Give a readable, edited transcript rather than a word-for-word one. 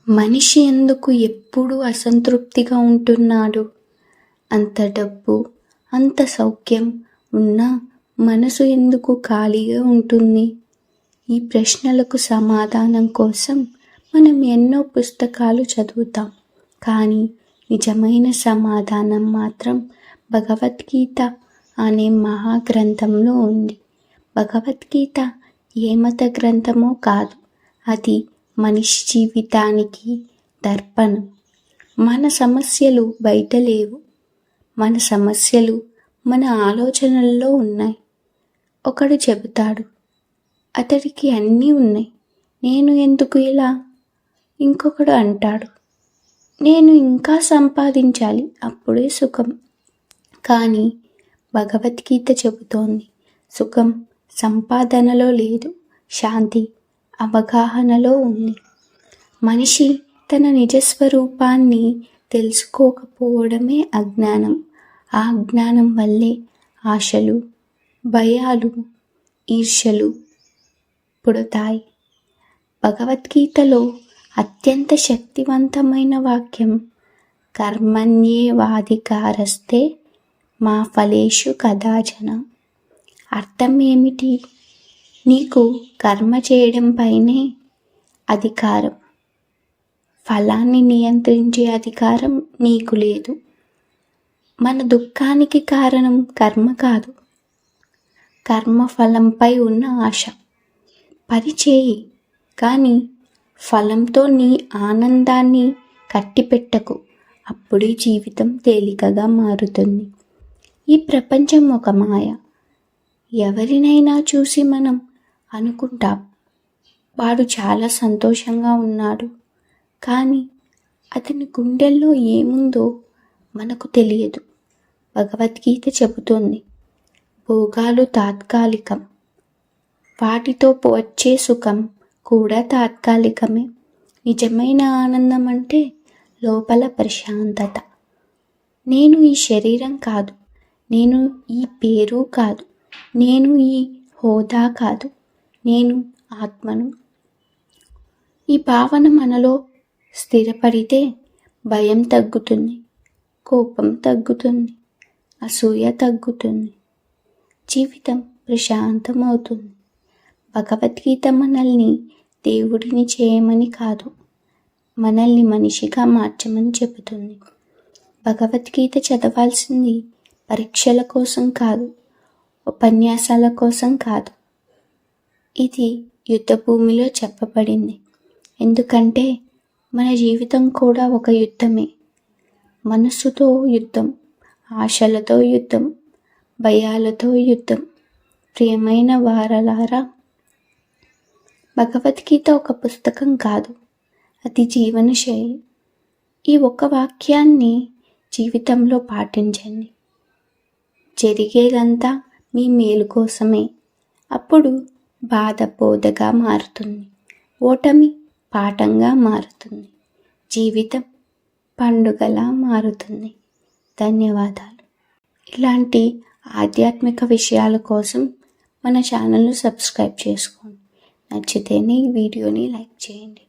మనిషి ఎందుకు ఎప్పుడూ అసంతృప్తిగా ఉంటున్నాడు? అంత డబ్బు, అంత సౌఖ్యం ఉన్నా మనసు ఎందుకు ఖాళీగా ఉంటుంది? ఈ ప్రశ్నలకు సమాధానం కోసం మనం ఎన్నో పుస్తకాలు చదువుతాం. కానీ నిజమైన సమాధానం మాత్రం భగవద్గీత అనే మహాగ్రంథంలో ఉంది. భగవద్గీత ఏ మత గ్రంథమో కాదు, అది మనిషి జీవితానికి దర్పణం. మన సమస్యలు బయట లేవు, మన సమస్యలు మన ఆలోచనల్లో ఉన్నాయి. ఒకడు చెబుతాడు, అతడికి అన్నీ ఉన్నాయి, నేను ఎందుకు ఇలా? ఇంకొకడు అంటాడు, నేను ఇంకా సంపాదించాలి, అప్పుడే సుఖం. కానీ భగవద్గీత చెబుతోంది, సుఖం సంపాదనలో లేదు, శాంతి అవగాహనలో ఉంది. మనిషి తన నిజస్వరూపాన్ని తెలుసుకోకపోవడమే అజ్ఞానం. ఆ అజ్ఞానం వల్లే ఆశలు, భయాలు, ఈర్ష్యలు పుడతాయి. భగవద్గీతలో అత్యంత శక్తివంతమైన వాక్యం కర్మణ్యేవాధికారస్తే మా ఫలేషు కదాచన. అర్థం ఏమిటి? నీకు కర్మ చేయడం పైనే అధికారం, ఫలాన్ని నియంత్రించే అధికారం నీకు లేదు. మన దుఃఖానికి కారణం కర్మ కాదు, కర్మ ఫలంపై ఉన్న ఆశ. పని చేయి, కానీ ఫలంతో నీ ఆనందాన్ని కట్టిపెట్టకు, అప్పుడే జీవితం తేలికగా మారుతుంది. ఈ ప్రపంచం ఒక మాయ. ఎవరినైనా చూసి మనం అనుకుంటాం, వాడు చాలా సంతోషంగా ఉన్నాడు, కానీ అతని గుండెల్లో ఏముందో మనకు తెలియదు. భగవద్గీత చెబుతోంది, భోగాలు తాత్కాలికం, వాటితో వచ్చే సుఖం కూడా తాత్కాలికమే. నిజమైన ఆనందం అంటే లోపల ప్రశాంతత. నేను ఈ శరీరం కాదు, నేను ఈ పేరు కాదు, నేను ఈ హోదా కాదు, నేను ఆత్మను. ఈ భావన మనలో స్థిరపడితే భయం తగ్గుతుంది, కోపం తగ్గుతుంది, అసూయ తగ్గుతుంది, జీవితం ప్రశాంతమవుతుంది. భగవద్గీత మనల్ని దేవుడిని చేయమని కాదు, మనల్ని మనిషిగా మార్చమని చెబుతుంది. భగవద్గీత చదవాల్సింది పరీక్షల కోసం కాదు, ఉపన్యాసాల కోసం కాదు. ఇది యుద్ధభూమిలో చెప్పబడింది. ఎందుకంటే మన జీవితం కూడా ఒక యుద్ధమే. మనసుతో యుద్ధం, ఆశలతో యుద్ధం, భయాలతో యుద్ధం. ప్రియమైన వారలారా, భగవద్గీత ఒక పుస్తకం కాదు, అది జీవనశైలి. ఈ ఒక్క వాక్యాన్ని జీవితంలో పాటించండి. జరిగేదంతా మీ మేలు కోసమే. అప్పుడు బాధ బోధగా మారుతుంది, ఓటమి పాఠంగా మారుతుంది, జీవితం పండుగలా మారుతుంది. ధన్యవాదాలు. ఇలాంటి ఆధ్యాత్మిక విషయాల కోసం మన ఛానల్ను సబ్స్క్రైబ్ చేసుకోండి. నచ్చితేనే ఈ వీడియోని లైక్ చేయండి.